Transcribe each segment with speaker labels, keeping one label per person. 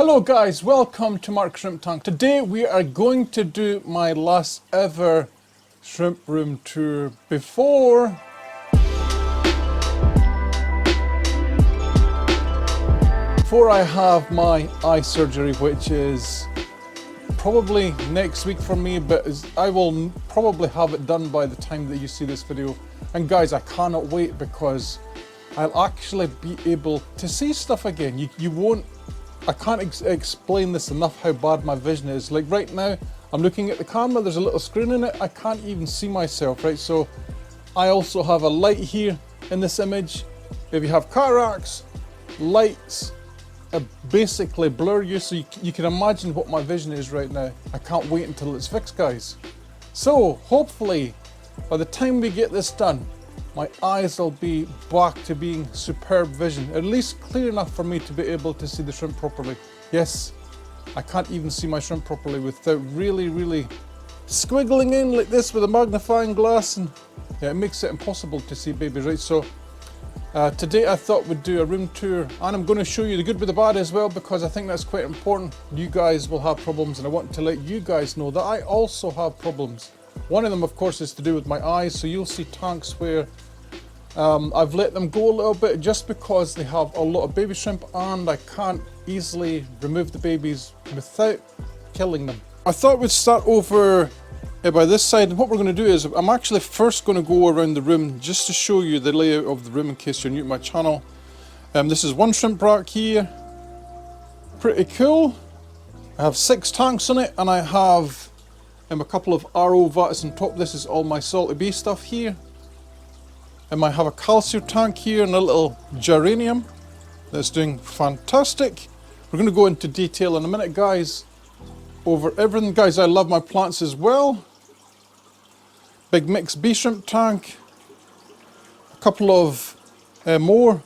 Speaker 1: Hello guys, welcome to Mark's Shrimp Tank. Today we are going to do my last ever shrimp room tour before I have my eye surgery, which is probably next week for me, but I will probably have it done by the time that you see this video. And guys, I cannot wait because I'll actually be able to see stuff again. I can't explain this enough how bad my vision is. Like right now, I'm looking at the camera, there's a little screen in it, I can't even see myself, right? So I also have a light here in this image. If you have cataracts, lights basically blur you, so you can imagine what my vision is right now. I can't wait until it's fixed, guys. So hopefully by the time we get this done, my eyes will be back to being superb vision, at least clear enough for me to be able to see the shrimp properly. Yes, I can't even see my shrimp properly without really squiggling in like this with a magnifying glass, and yeah, it makes it impossible to see babies, right? So today I thought we'd do a room tour, and I'm going to show you the good with the bad as well, because I think that's quite important. You guys will have problems, and I want to let you guys know that I also have problems. One of them, of course, is to do with my eyes. So you'll see tanks where I've let them go a little bit just because they have a lot of baby shrimp and I can't easily remove the babies without killing them. I thought we'd start over by this side, and what we're going to do is I'm actually first going to go around the room just to show you the layout of the room in case you're new to my channel. This is one shrimp rack here, pretty cool. I have 6 tanks on it, and I have a couple of RO vats on top. This is all my salty bee stuff here. I have a calcium tank here and a little geranium that's doing fantastic. We're going to go into detail in a minute, guys, over everything. Guys, I love my plants as well. Big mixed bee shrimp tank. A couple of more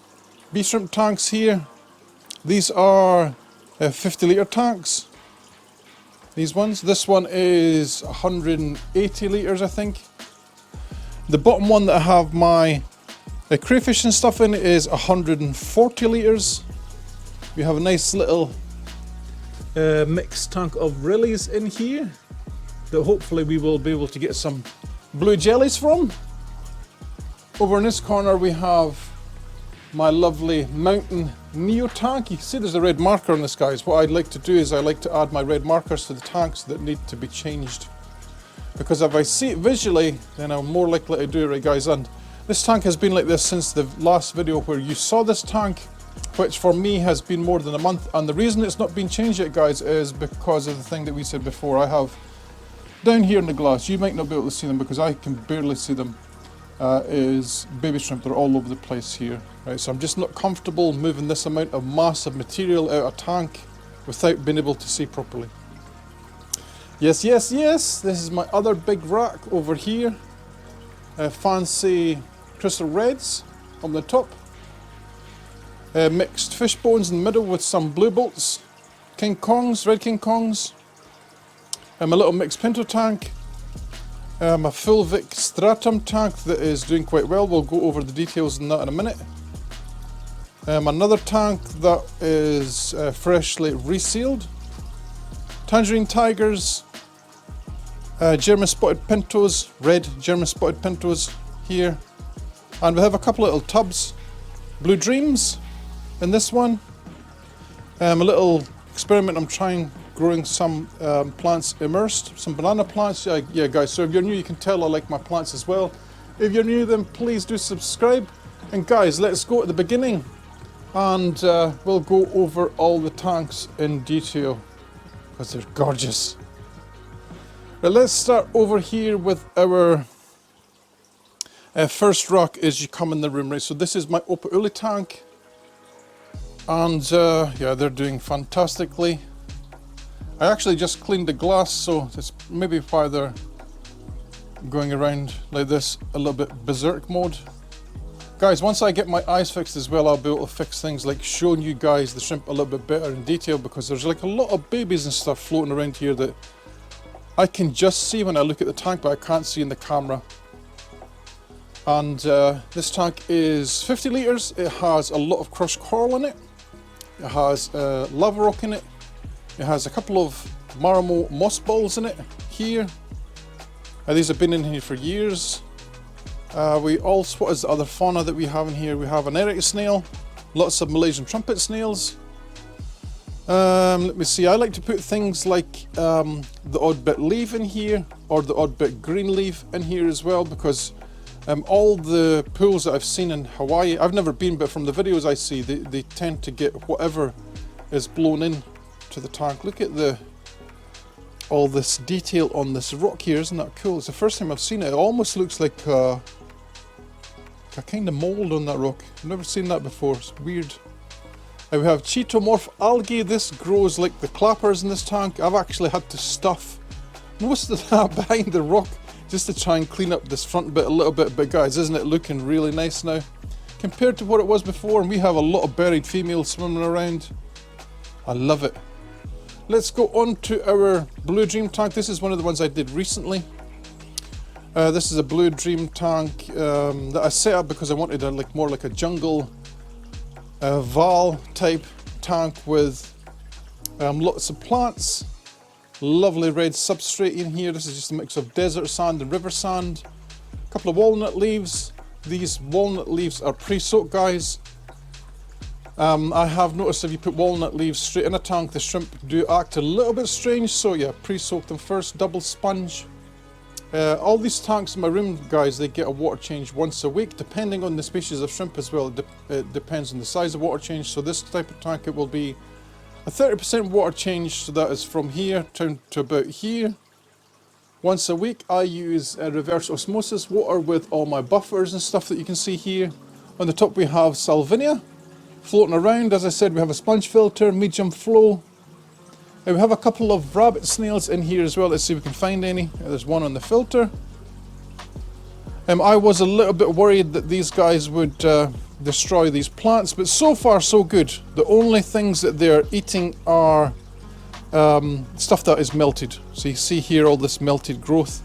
Speaker 1: bee shrimp tanks here. These are 50 litre tanks. These ones. This one is 180 litres, I think. The bottom one that I have my crayfish and stuff in is 140 litres. We have a nice little mixed tank of rillies in here that hopefully we will be able to get some blue jellies from. Over in this corner we have my lovely mountain Neo tank. You can see there's a red marker on this, guys. What I'd like to do is I like to add my red markers to the tanks that need to be changed, because if I see it visually, then I'm more likely to do it, right, guys? And this tank has been like this since the last video where you saw this tank, which for me has been more than a month. And the reason it's not been changed yet, guys, is because of the thing that we said before. I have down here in the glass, you might not be able to see them because I can barely see them, is baby shrimp. They're all over the place here, right? So I'm just not comfortable moving this amount of massive material out of a tank without being able to see properly. Yes, this is my other big rack over here. Fancy crystal reds on the top. Mixed fish bones in the middle with some blue bolts. King Kongs, red King Kongs. A little mixed pinto tank. A full Vic stratum tank that is doing quite well. We'll go over the details on that in a minute. Another tank that is freshly resealed. Tangerine tigers, German spotted pintos, red German spotted pintos here, and we have a couple of little tubs. Blue dreams in this one. A little experiment I'm trying, growing some plants immersed, some banana plants. Yeah guys, so if you're new, you can tell I like my plants as well. If you're new, then please do subscribe. And guys, let's go at the beginning and we'll go over all the tanks in detail, because they're gorgeous. But let's start over here with our first rack as you come in the room, right? So this is my Opae Ula tank, and yeah, they're doing fantastically. I actually just cleaned the glass, so that's maybe why they're going around like this, a little bit berserk mode. Guys, once I get my eyes fixed as well, I'll be able to fix things like showing you guys the shrimp a little bit better in detail, because there's like a lot of babies and stuff floating around here that I can just see when I look at the tank, but I can't see in the camera. And this tank is 50 litres. It has a lot of crushed coral in it. It has lava rock in it. It has a couple of maramo mossballs in it here. These have been in here for years. We also, what is the other fauna that we have in here? We have an erica snail, lots of Malaysian trumpet snails. Let me see, I like to put things like the odd bit leaf in here, or the odd bit green leaf in here as well, because all the pools that I've seen in Hawaii, I've never been, but from the videos I see, they tend to get whatever is blown in to the tank. Look at all this detail on this rock here, isn't that cool? It's the first time I've seen it. It almost looks like a kind of mold on that rock. I've never seen that before, it's weird. We have cheetomorph algae. This grows like the clappers in this tank. I've actually had to stuff most of that behind the rock just to try and clean up this front bit a little bit, but guys, isn't it looking really nice now compared to what it was before? And we have a lot of buried females swimming around. I love it. Let's go on to our blue dream tank. This is one of the ones I did recently. This is a blue dream tank that I set up because I wanted more like a jungle Val type tank with lots of plants, lovely red substrate in here. This is just a mix of desert sand and river sand, a couple of walnut leaves. These walnut leaves are pre-soaked, guys. I have noticed if you put walnut leaves straight in a tank, the shrimp do act a little bit strange, so yeah, pre-soak them first, double sponge. All these tanks in my room, guys, they get a water change once a week, depending on the species of shrimp as well. It depends on the size of water change. So this type of tank, it will be a 30% water change, so that is from here down to about here. Once a week, I use reverse osmosis water with all my buffers and stuff that you can see here. On the top we have Salvinia floating around. As I said, we have a sponge filter, medium flow. We have a couple of rabbit snails in here as well. Let's see if we can find any. There's one on the filter. I was a little bit worried that these guys would destroy these plants, but so far so good. The only things that they're eating are stuff that is melted. So you see here all this melted growth.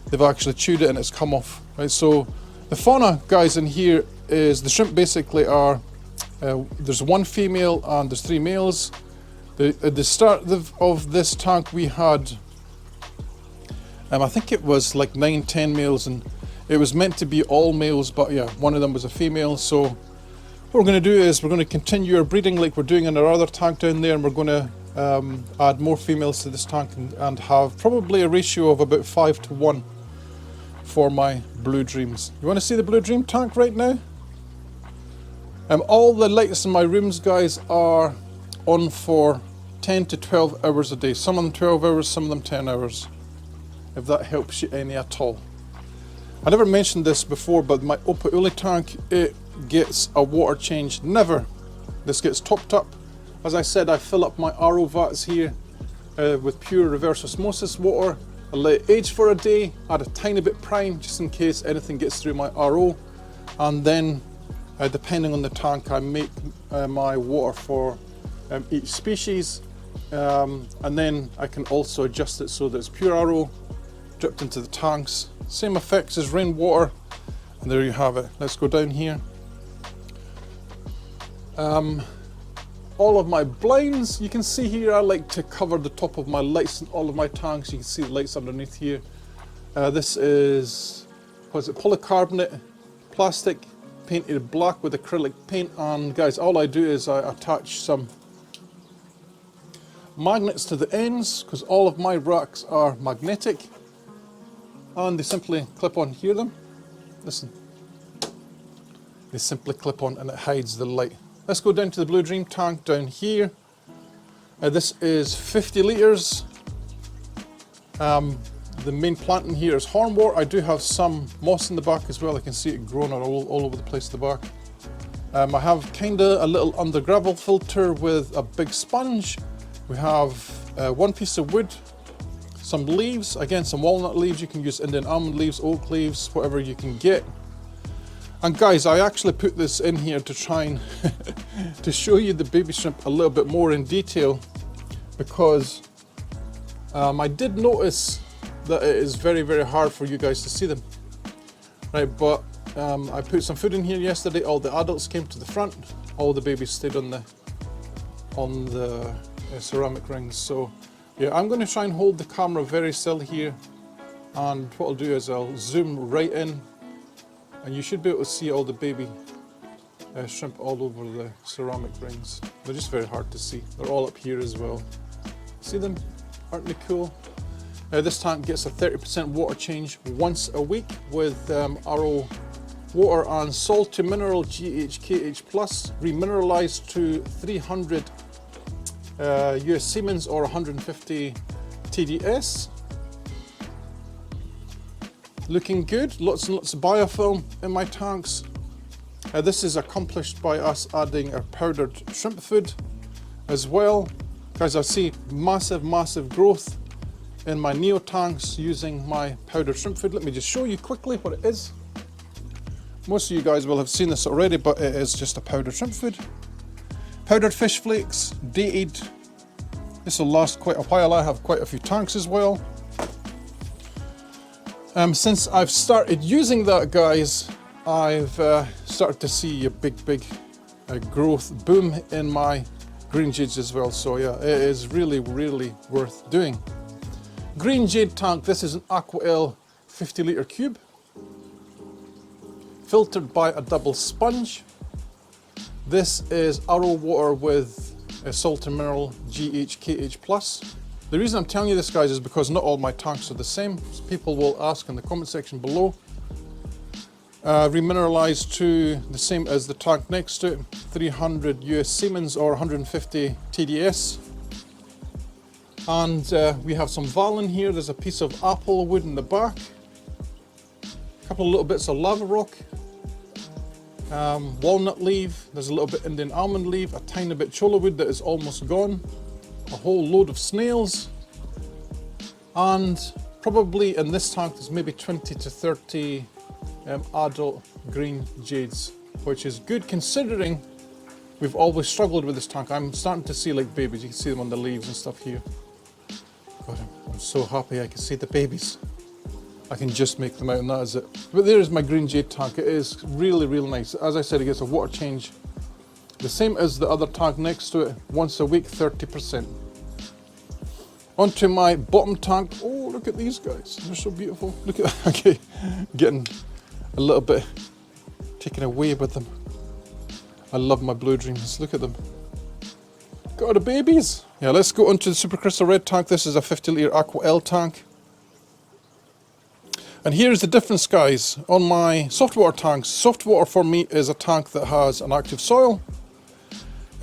Speaker 1: They've actually chewed it and it's come off. Right, so the fauna, guys, in here is the shrimp basically are, there's one female and there's 3 males. At the start of this tank we had, I think it was like 9-10 males, and it was meant to be all males, but yeah, one of them was a female. So what we're going to do is we're going to continue our breeding like we're doing in our other tank down there, and we're going to add more females to this tank and have probably a ratio of about 5 to 1 for my blue dreams. You want to see the blue dream tank right now? All the lights in my rooms, guys, are on for 10 to 12 hours a day. Some of them 12 hours, some of them 10 hours, if that helps you any at all. I never mentioned this before, but my Opae Ula tank, it gets a water change. Never. This gets topped up. As I said, I fill up my RO vats here with pure reverse osmosis water. I let it age for a day, add a tiny bit prime just in case anything gets through my RO, and then depending on the tank, I make my water for each species, and then I can also adjust it so that it's pure RO dripped into the tanks. Same effects as rainwater, and there you have it. Let's go down here. All of my blinds, you can see here, I like to cover the top of my lights in all of my tanks. You can see the lights underneath here. This is, what is it, polycarbonate plastic painted black with acrylic paint, and guys, all I do is I attach some magnets to the ends, because all of my racks are magnetic, and they simply clip on. Hear them? Listen. They simply clip on and it hides the light. Let's go down to the blue dream tank down here. This is 50 litres. The main plant in here is hornwort. I do have some moss in the back as well. I can see it growing all over the place at the back. I have kinda a little under gravel filter with a big sponge. We have one piece of wood, some leaves, again some walnut leaves. You can use Indian almond leaves, oak leaves, whatever you can get. And guys, I actually put this in here to try and to show you the baby shrimp a little bit more in detail, because I did notice that it is very, very hard for you guys to see them. Right, but I put some food in here yesterday. All the adults came to the front, all the babies stayed on the ceramic rings. So yeah, I'm going to try and hold the camera very still here, and what I'll do is I'll zoom right in, and you should be able to see all the baby shrimp all over the ceramic rings. They're just very hard to see. They're all up here as well. See them? Aren't they cool? This tank gets a 30% water change once a week with RO water and salty mineral GHKH plus, remineralized to 300 US Siemens or 150 TDS. Looking good, lots and lots of biofilm in my tanks. This is accomplished by us adding our powdered shrimp food as well. Guys, I see massive growth in my Neo tanks using my powdered shrimp food. Let me just show you quickly what it is. Most of you guys will have seen this already, but it is just a powdered shrimp food. Powdered fish flakes, dated. This will last quite a while. I have quite a few tanks as well. Since I've started using that, guys, I've started to see a big growth boom in my green jades as well. So yeah, it is really worth doing. Green jade tank, this is an AquaEl 50 litre cube, filtered by a double sponge. This is RO water with a salt and mineral GHKH plus. The reason I'm telling you this, guys, is because not all my tanks are the same. People will ask in the comment section below. Remineralized to the same as the tank next to it, 300 US Siemens or 150 TDS. And we have some Valin here. There's a piece of apple wood in the back, a couple of little bits of lava rock, walnut leaf, there's a little bit Indian almond leaf, a tiny bit cholla wood that is almost gone, a whole load of snails, and probably in this tank there's maybe 20 to 30 adult green jades, which is good considering we've always struggled with this tank. I'm starting to see like babies. You can see them on the leaves and stuff here. God, I'm so happy I can see the babies. I can just make them out, and that is it. But there is my green jade tank. It is really nice. As I said, it gets a water change the same as the other tank next to it, once a week, 30%. Onto my bottom tank. Oh, look at these guys. They're so beautiful. Look at that. Okay, getting a little bit taken away with them. I love my blue dreams. Look at them. Got the babies. Yeah, let's go onto the super crystal red tank. This is a 50 litre AquaEl tank. And here's the difference, guys. On my soft water tanks, soft water for me is a tank that has an active soil.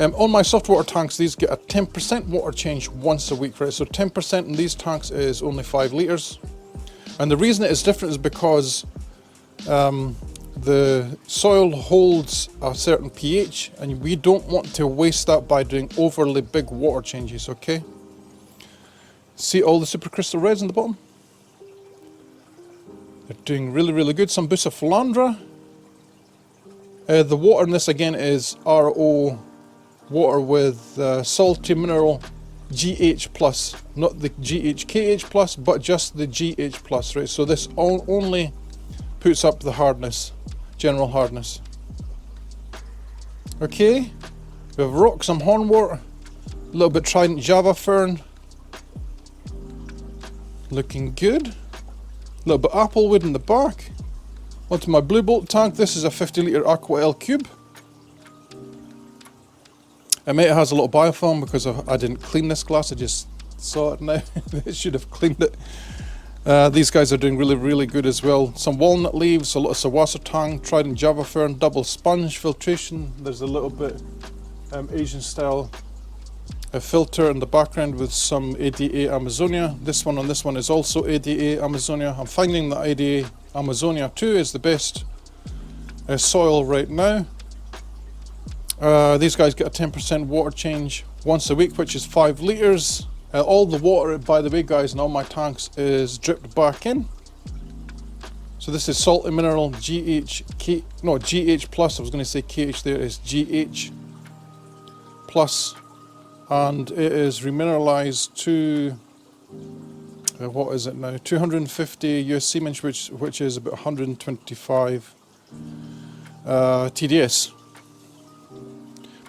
Speaker 1: On my soft water tanks, these get a 10% water change once a week, right? So 10% in these tanks is only 5 litres. And the reason it is different is because the soil holds a certain pH, and we don't want to waste that by doing overly big water changes, okay? See all the super crystal reds on the bottom? They're doing really good. Some Bucephalandra. The water in this again is RO water with salty mineral GH plus, not the GHKH plus, but just the GH plus, right? So this only puts up the hardness, general hardness. Okay, we have rock, some hornwort, a little bit trident Java fern, looking good. A little bit applewood in the back. Onto my blue bolt tank. This is a 50 litre AquaEl cube. It has a little biofilm because I didn't clean this glass. I just saw it now. I should have cleaned it. These guys are doing really good as well. Some walnut leaves, a lot of sawasa tang, trident Java fern, double sponge filtration. There's a little bit Asian style filter in the background with some ADA Amazonia. This one on this one is also ADA Amazonia. I'm finding that ADA Amazonia 2 is the best soil right now. These guys get a 10% water change once a week, which is 5 litres. All the water, by the way, guys, in all my tanks is dripped back in. So this is salt and mineral GH plus. I was going to say KH there, is GH plus. And it is remineralized to, what is it now, 250 US Siemens, which is about 125 TDS.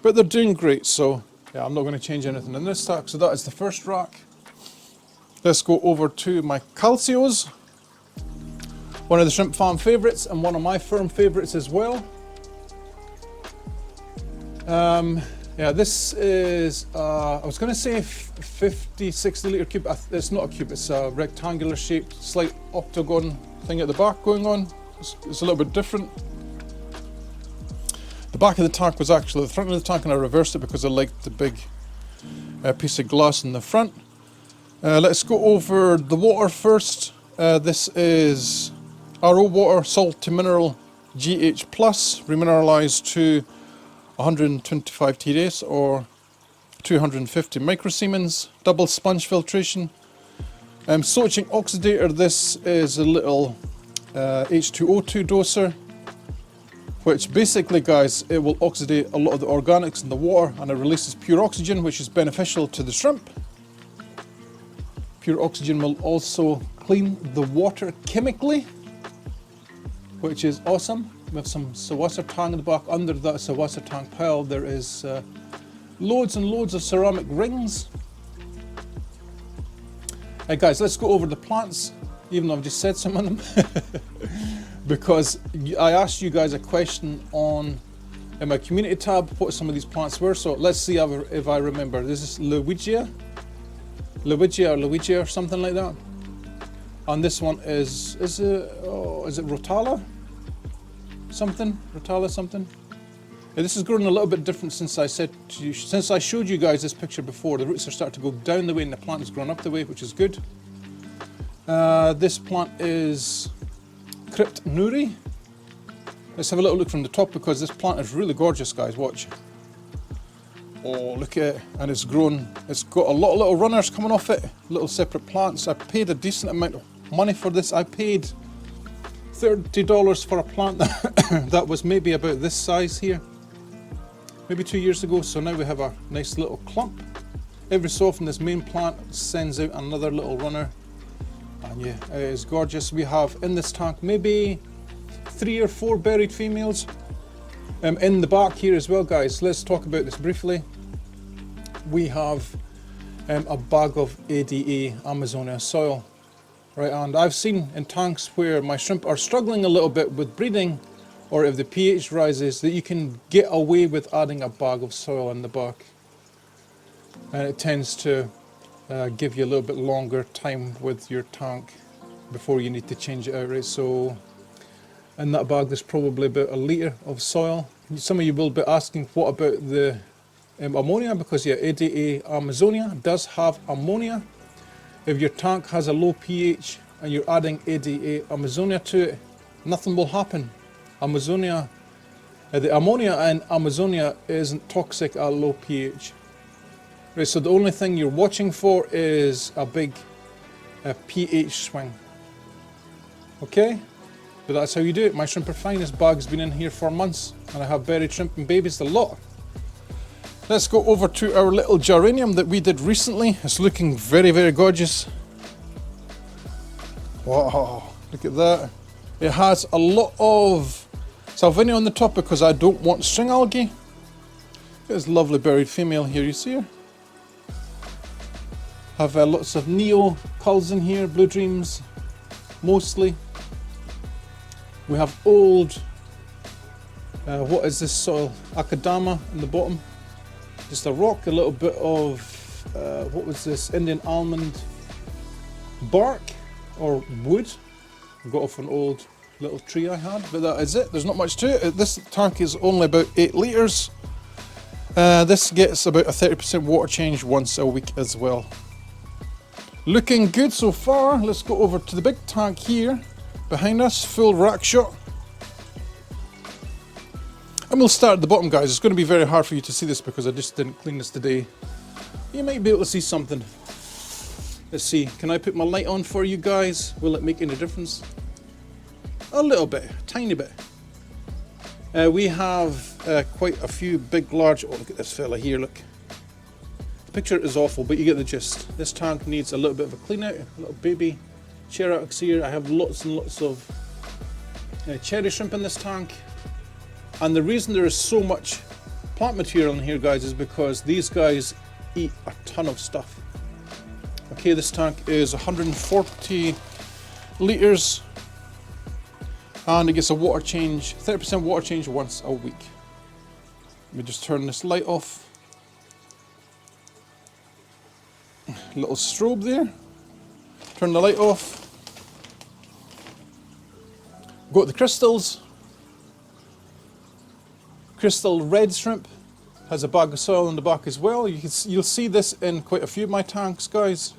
Speaker 1: But they're doing great, so Yeah, I'm not going to change anything in this stack. So that is the first rack. Let's go over to my Calcios. One of the Shrimp Farm favourites and one of my firm favourites as well. Yeah, this is, I was going to say 50, 60 litre cube. It's not a cube, it's a rectangular shaped, slight octagon thing at the back going on. It's a little bit different. The back of the tank was actually the front of the tank, and I reversed it because I liked the big piece of glass in the front. Let's go over the water first. This is RO water, salty mineral GH+, remineralized to 125 TDS or 250 microsiemens, double sponge filtration. Soaching oxidator, this is a little H2O2 doser, which basically, guys, it will oxidate a lot of the organics in the water and it releases pure oxygen, which is beneficial to the shrimp. Pure oxygen will also clean the water chemically, which is awesome. We have some saltwater tank in the back. Under that saltwater tank pile there is loads and loads of ceramic rings. Hey guys, let's go over the plants, even though I've just said some of them. Because I asked you guys a question in my community tab what some of these plants were, so let's see if I remember. This is Luigia or something like that. And this one is it Rotala? Rotala something? Yeah, this is growing a little bit different since I showed you guys this picture before. The roots are starting to go down the way and the plant is growing up the way, which is good. This plant is Crypt Nuri. Let's have a little look from the top because this plant is really gorgeous, guys. Watch. Oh, look at it. And it's grown. It's got a lot of little runners coming off it. Little separate plants. I paid a decent amount of money for this. I paid $30 for a plant that was maybe about this size here. Maybe 2 years ago. So now we have a nice little clump. Every so often this main plant sends out another little runner. And yeah, it is gorgeous. We have in this tank maybe 3 or 4 buried females. In the back here as well, guys. Let's talk about this briefly. We have a bag of ADA Amazonia soil, right? And I've seen in tanks where my shrimp are struggling a little bit with breeding, or if the pH rises, that you can get away with adding a bag of soil in the back, and it tends to give you a little bit longer time with your tank before you need to change it out, right? So in that bag there's probably about 1 litre of soil. Some of you will be asking what about the ammonia, because yeah, ADA Amazonia does have ammonia. If your tank has a low pH and you're adding ADA Amazonia to it, nothing will happen. The ammonia in Amazonia isn't toxic at low pH. Right, so the only thing you're watching for is a big pH swing. Okay? But that's how you do it. My shrimp are fine. This bag's been in here for months and I have buried shrimp and babies a lot. Let's go over to our little geranium that we did recently. It's looking very, very gorgeous. Wow, look at that. It has a lot of salvinia on the top because I don't want string algae. There's a lovely buried female here, you see her? Have lots of Neocaridina in here, blue dreams, mostly. We have old, what is this soil? Akadama in the bottom. Just a rock, a little bit of, what was this? Indian almond bark or wood. I got off an old little tree I had, but that is it. There's not much to it. This tank is only about 8 litres. This gets about a 30% water change once a week as well. Looking good so far. Let's go over to the big tank here behind us, full rack shot. And we'll start at the bottom, guys. It's going to be very hard for you to see this because I just didn't clean this today. You might be able to see something. Let's see, can I put my light on for you guys? Will it make any difference? A little bit, a tiny bit. We have quite a few big, large, oh look at this fella here, look. The picture is awful, but you get the gist. This tank needs a little bit of a clean out, a little baby Cherrix here. I have lots and lots of cherry shrimp in this tank. And the reason there is so much plant material in here, guys, is because these guys eat a ton of stuff. Okay, this tank is 140 litres and it gets a water change, 30% water change once a week. Let me just turn this light off. Little strobe there. Turn the light off. Got the crystals. Crystal red shrimp has a bag of soil in the back as well. You'll see this in quite a few of my tanks, guys.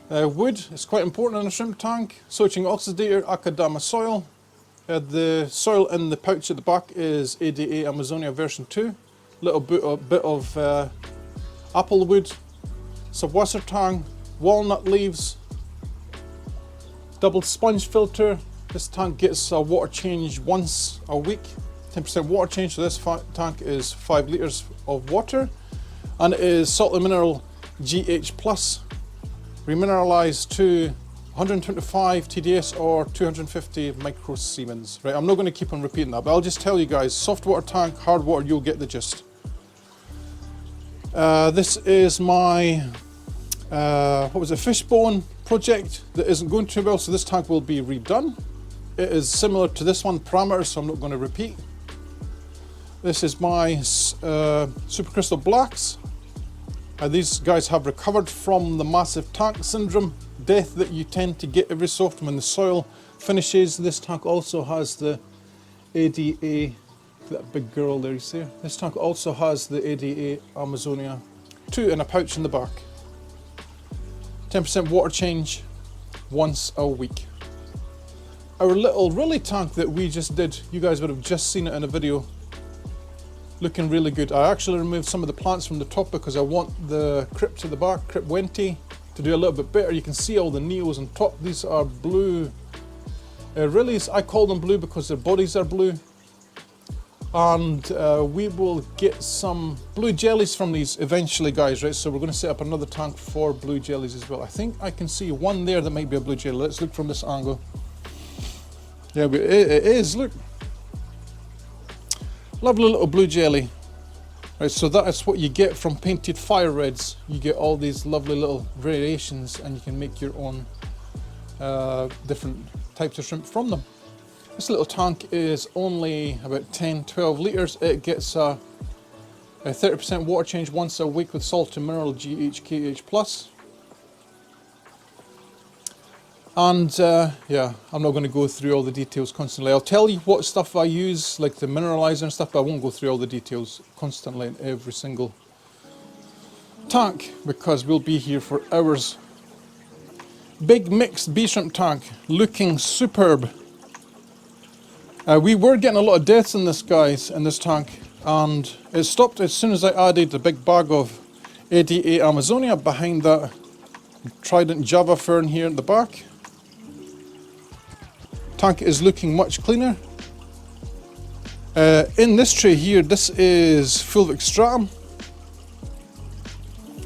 Speaker 1: Wood is quite important in a shrimp tank. Soaking oxidator, Akadama soil. The soil in the pouch at the back is ADA Amazonia version 2. Little bit of apple wood. Subwasser tang, walnut leaves. Double sponge filter. This tank gets a water change once a week. 10% water change, so this tank is 5 litres of water. And it is salt and mineral GH+, remineralised to 125 TDS or 250 microsiemens. Right, I'm not going to keep on repeating that, but I'll just tell you guys, soft water tank, hard water, you'll get the gist. This is my, fishbone project that isn't going too well, so this tank will be redone. It is similar to this one, parameters, so I'm not going to repeat. This is my supercrystal blacks. These guys have recovered from the massive tank syndrome death that you tend to get every so often when the soil finishes. This tank also has the ADA, that big girl there you see. This tank also has the ADA Amazonia 2 in a pouch in the back. 10% water change once a week. Our little Rilly tank that we just did, you guys would have just seen it in a video, looking really good. I actually removed some of the plants from the top because I want the crypt at the back, crypt Wente, to do a little bit better. You can see all the neos on top. These are blue Rillies. I call them blue because their bodies are blue. And we will get some blue jellies from these eventually, guys, right? So we're going to set up another tank for blue jellies as well. I think I can see one there that might be a blue jelly. Let's look from this angle. Yeah, but it is, look. Lovely little blue jelly. Right, so that is what you get from painted fire reds. You get all these lovely little variations and you can make your own different types of shrimp from them. This little tank is only about 10-12 litres. It gets a 30% water change once a week with salt and mineral GHKH+. And yeah, I'm not going to go through all the details constantly. I'll tell you what stuff I use, like the mineralizer and stuff, but I won't go through all the details constantly in every single tank because we'll be here for hours. Big mixed bee shrimp tank, looking superb. We were getting a lot of deaths in this, guys, in this tank, and it stopped as soon as I added a big bag of ADA Amazonia behind that Trident Java fern here at the back. Tank is looking much cleaner. In this tray here, this is fulvic stratum.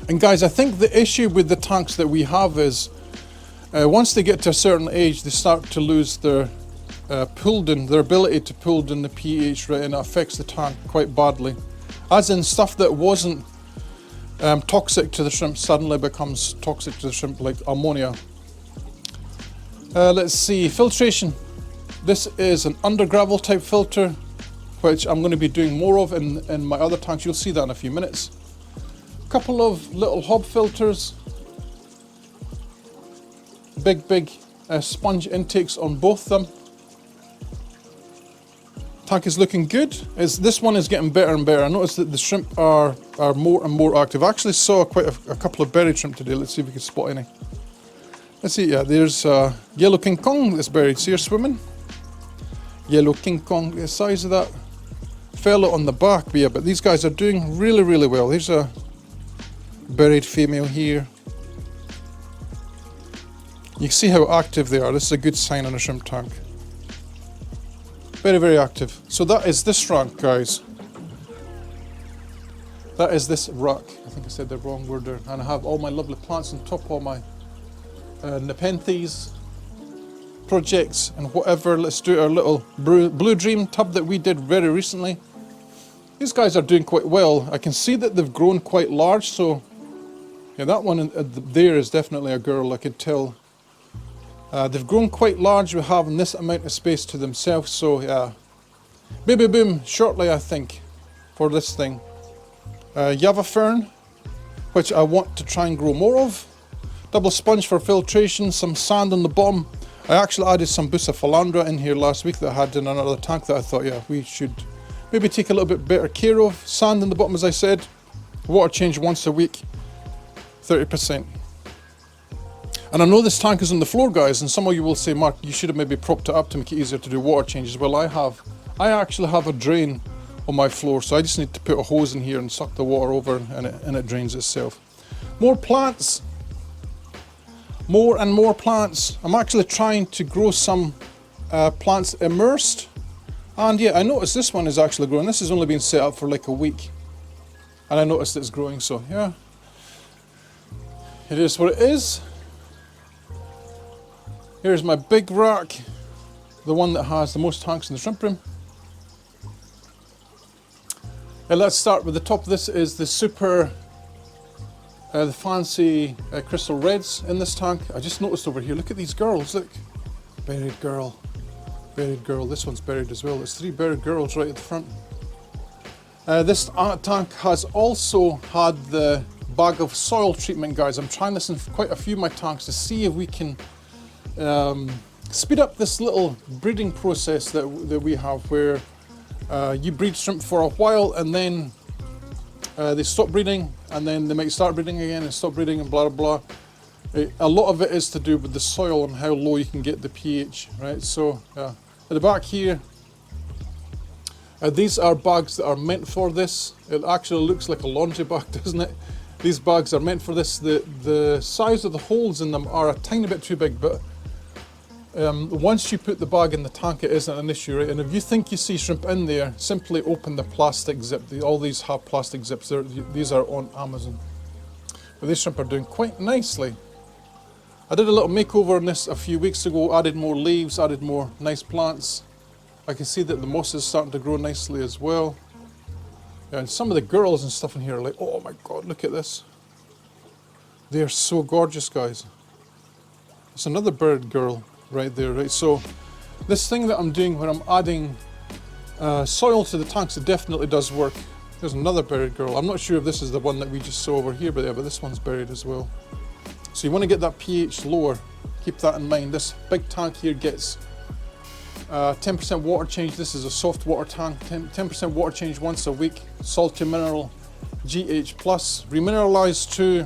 Speaker 1: And guys, I think the issue with the tanks that we have is once they get to a certain age, they start to lose their their ability to pull down the pH, right, and it affects the tank quite badly. As in, stuff that wasn't toxic to the shrimp suddenly becomes toxic to the shrimp, like ammonia. Let's see, filtration. This is an under gravel type filter, which I'm going to be doing more of in my other tanks. You'll see that in a few minutes. A couple of little hob filters. Big sponge intakes on both of them. Tank is looking good. This one is getting better and better. I noticed that the shrimp are more and more active. I actually saw quite a couple of buried shrimp today. Let's see if we can spot any. Let's see, yeah, there's yellow king kong that's buried. See her swimming? Yellow king kong, the size of that fellow on the back, but yeah, but these guys are doing really, really well. Here's a buried female here. You can see how active they are. This is a good sign on a shrimp tank. Very, very active. So that is this rank, guys. That is this rack. I think I said the wrong word there. And I have all my lovely plants on top, all my Nepenthes projects and whatever. Let's do our little blue dream tub that we did very recently. these guys are doing quite well. I can see that they've grown quite large, so yeah, that one there is definitely a girl, I can tell. They've grown quite large with having this amount of space to themselves, so yeah. Baby boom shortly, I think, for this thing. Java fern, which I want to try and grow more of. Double sponge for filtration, some sand on the bottom. I actually added some Bucephalandra in here last week that I had in another tank that I thought, yeah, we should maybe take a little bit better care of. Sand in the bottom, as I said. Water change once a week, 30%. And I know this tank is on the floor, guys, and some of you will say, Mark, you should have maybe propped it up to make it easier to do water changes. Well, I have. I actually have a drain on my floor, so I just need to put a hose in here and suck the water over, and it drains itself. More plants. More and more plants. I'm actually trying to grow some plants immersed. And yeah, I noticed this one is actually growing. This has only been set up for like a week. And I noticed it's growing, so yeah. It is what it is. Here's my big rack. The one that has the most tanks in the shrimp room. And let's start with the top. This is the super, the fancy crystal reds in this tank. I just noticed over here, look at these girls, look. Buried girl, buried girl. This one's buried as well. There's 3 buried girls right at the front. This tank has also had the bag of soil treatment, guys. I'm trying this in quite a few of my tanks to see if we can speed up this little breeding process that we have, where you breed shrimp for a while and then they stop breeding, and then they might start breeding again and stop breeding and blah blah blah. A lot of it is to do with the soil and how low you can get the pH, right? So at the back here, these are bags that are meant for this. It actually looks like a laundry bag, doesn't it? These bags are meant for this. The size of the holes in them are a tiny bit too big, but once you put the bag in the tank, it isn't an issue, right? And if you think you see shrimp in there, simply open the plastic zip. All these have plastic zips. These are on Amazon. But these shrimp are doing quite nicely. I did a little makeover on this a few weeks ago, added more leaves, added more nice plants. I can see that the moss is starting to grow nicely as well. Yeah, and some of the girls and stuff in here are like, oh my god, look at this. They're so gorgeous, guys. It's another bird girl right there, right? So this thing that I'm doing when I'm adding soil to the tanks, it definitely does work. There's another buried girl. I'm not sure if this is the one that we just saw over here, but yeah, but this one's buried as well. So you want to get that pH lower. Keep that in mind. This big tank here gets 10% water change. This is a soft water tank. 10% water change once a week. Salty mineral, GH+, remineralized to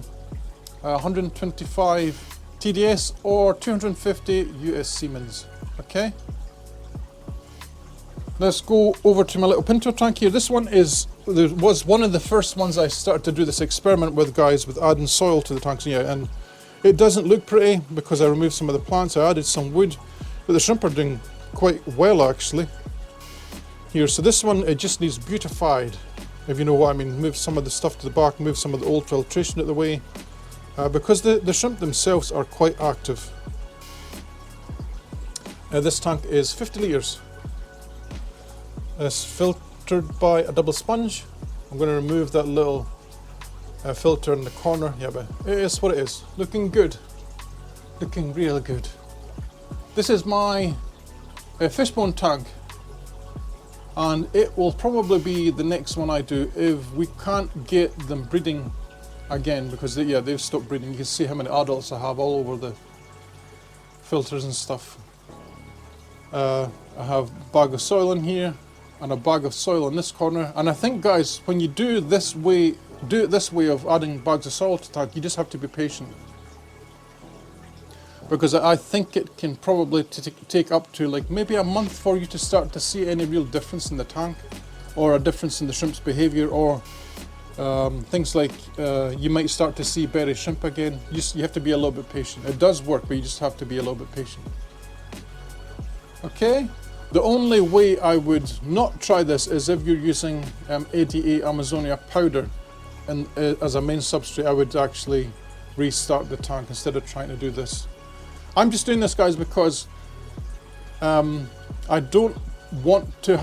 Speaker 1: 125 TDS or 250 US Siemens. Okay. Let's go over to my little pinto tank here. This one was one of the first ones I started to do this experiment with, guys, with adding soil to the tanks. Yeah, and it doesn't look pretty because I removed some of the plants. I added some wood, but the shrimp are doing quite well actually. Here, so this one, it just needs beautified, if you know what I mean. Move some of the stuff to the back, move some of the old filtration out of the way, because the shrimp themselves are quite active. This tank is 50 litres. It's filtered by a double sponge. I'm going to remove that little filter in the corner. Yeah, but it is what it is. Looking good. Looking real good. This is my fishbone tank, and it will probably be the next one I do if we can't get them breeding again, because they've stopped breeding. You can see how many adults I have all over the filters and stuff. I have a bag of soil in here and a bag of soil in this corner, and I think, guys, when you do it this way of adding bags of soil to the tank, you just have to be patient, because I think it can probably take up to like maybe a month for you to start to see any real difference in the tank, or a difference in the shrimp's behaviour, or things like you might start to see berry shrimp again. You have to be a little bit patient. It does work, but you just have to be a little bit patient. Okay, the only way I would not try this is if you're using ADA Amazonia powder and as a main substrate. I would actually restart the tank instead of trying to do this. I'm just doing this, guys, because I don't want to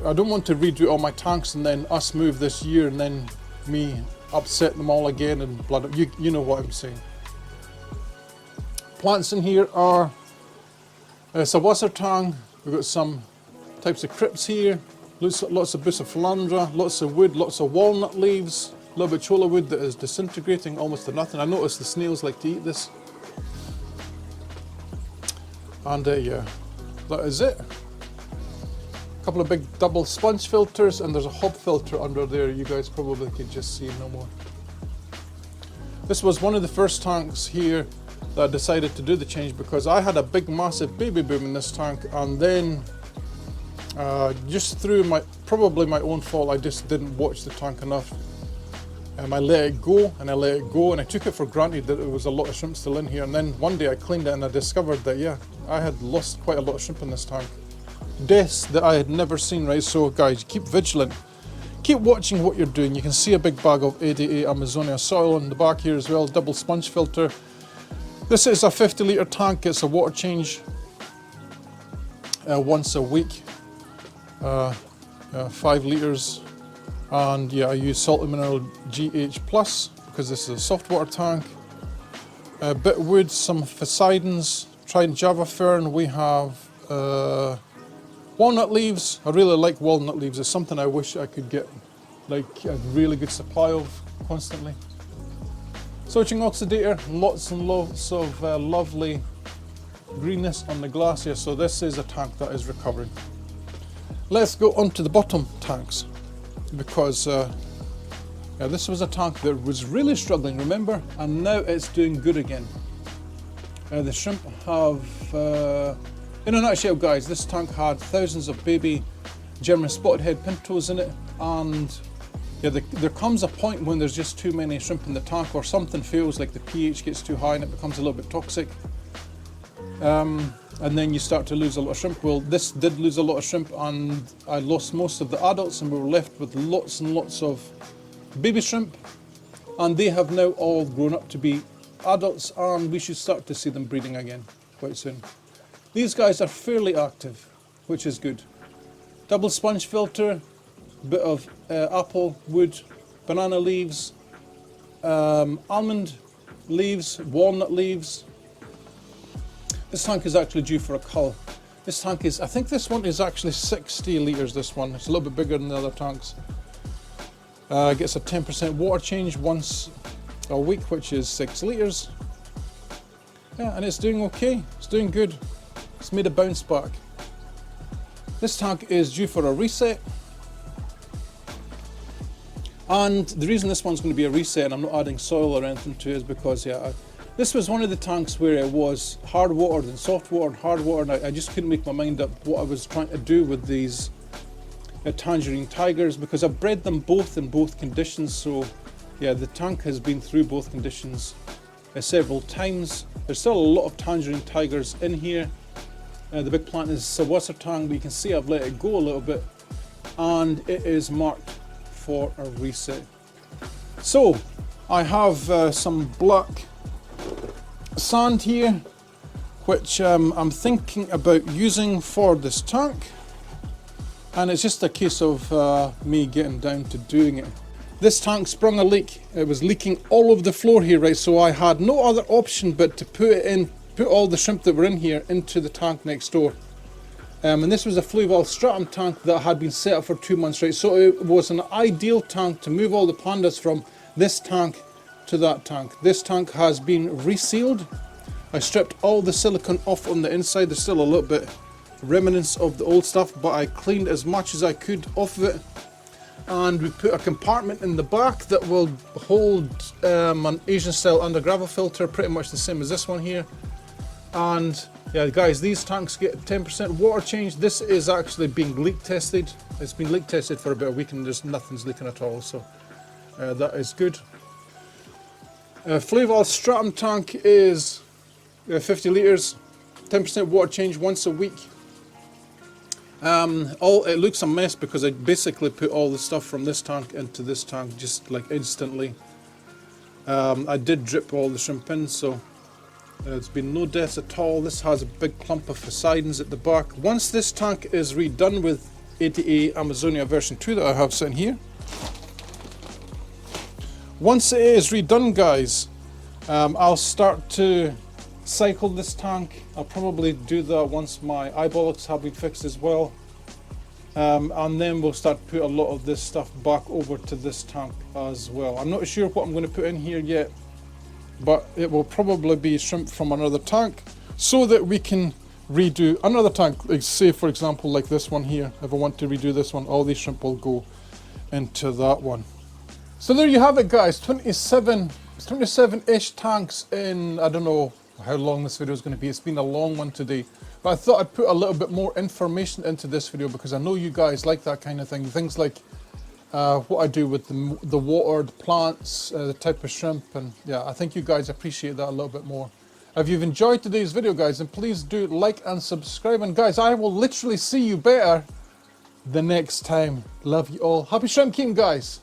Speaker 1: I don't want to redo all my tanks and then us move this year and then me upset them all again and blood. You know what I'm saying. Plants in here are saltwater tang. We've got some types of crypts here. Lots of bucephalandra, lots of wood, lots of walnut leaves, a little bit cholla wood that is disintegrating almost to nothing. I noticed the snails like to eat this. And yeah, that is it. A couple of big double sponge filters, and there's a hob filter under there. You guys probably can just see no more. This was one of the first tanks here that I decided to do the change because I had a big massive baby boom in this tank, and then just through probably my own fault, I just didn't watch the tank enough. I let it go and I let it go, and I took it for granted that there was a lot of shrimp still in here, and then one day I cleaned it and I discovered that yeah, I had lost quite a lot of shrimp in this tank. Deaths that I had never seen, right? So guys, keep vigilant. Keep watching what you're doing. You can see a big bag of ADA Amazonia soil on the back here as well, double sponge filter. This is a 50 litre tank. It's a water change once a week, 5 litres. And yeah, I use salt and mineral GH plus because this is a soft water tank. A bit of wood, some Poseidons, Trident Java Fern. We have walnut leaves. I really like walnut leaves. It's something I wish I could get like a really good supply of constantly. Switching oxidator, lots and lots of lovely greenness on the glass here. So this is a tank that is recovering. Let's go on to the bottom tanks, because yeah, this was a tank that was really struggling, remember, and now it's doing good again. The shrimp have, in a nutshell guys, this tank had thousands of baby German spotted head pintos in it, and yeah, there comes a point when there's just too many shrimp in the tank, or something fails, like the pH gets too high and it becomes a little bit toxic. And then you start to lose a lot of shrimp. Well, this did lose a lot of shrimp, and I lost most of the adults, and we were left with lots and lots of baby shrimp, and they have now all grown up to be adults, and we should start to see them breeding again quite soon. These guys are fairly active, which is good. Double sponge filter, bit of apple wood, banana leaves, almond leaves, walnut leaves. This tank is actually due for a cull. This tank is, I think this one is actually 60 litres, this one. It's a little bit bigger than the other tanks. Gets a 10% water change once a week, which is 6 litres. Yeah, and it's doing okay. It's doing good. It's made a bounce back. This tank is due for a reset. And the reason this one's going to be a reset and I'm not adding soil or anything to it is because, yeah, this was one of the tanks where it was hard watered and soft watered, hard watered. I just couldn't make my mind up what I was trying to do with these tangerine tigers, because I've bred them both in both conditions. So yeah, the tank has been through both conditions several times. There's still a lot of tangerine tigers in here. The big plant is saltwater tang, but you can see I've let it go a little bit, and it is marked for a reset. So I have some black sand here, which I'm thinking about using for this tank, and it's just a case of me getting down to doing it. This tank sprung a leak. It was leaking all over the floor here, right? So I had no other option but to put all the shrimp that were in here into the tank next door. And this was a fluval stratum tank that had been set up for 2 months, right? So it was an ideal tank to move all the pandas from this tank to that tank. This tank has been resealed. I stripped all the silicone off on the inside. There's still a little bit remnants of the old stuff, but I cleaned as much as I could off of it. And we put a compartment in the back that will hold an Asian style undergravel filter, pretty much the same as this one here. And yeah guys, these tanks get 10% water change. This is actually being leak tested. It's been leak tested for about a week and there's nothing's leaking at all, so that is good. Fluval stratum tank is 50 litres, 10% water change once a week. It looks a mess because I basically put all the stuff from this tank into this tank just like instantly. I did drip all the shrimp in, so There's been no deaths at all. This has a big clump of Poseidons at the back. Once this tank is redone with ATA Amazonia version 2 that I have sitting here, once it is redone, guys, I'll start to cycle this tank. I'll probably do that once my eyeballs have been fixed as well. And then we'll start to put a lot of this stuff back over to this tank as well. I'm not sure what I'm going to put in here yet, but it will probably be shrimp from another tank so that we can redo another tank. Like, say for example, like this one here. If I want to redo this one, all these shrimp will go into that one. So there you have it, guys. 27-ish tanks in, I don't know how long this video is going to be. It's been a long one today, but I thought I'd put a little bit more information into this video because I know you guys like that kind of thing. Things like what I do with the watered plants, the type of shrimp, and yeah, I think you guys appreciate that a little bit more. If you've enjoyed today's video, guys, then please do like and subscribe. And guys, I will literally see you better the next time. Love you all. Happy shrimp keeping, guys.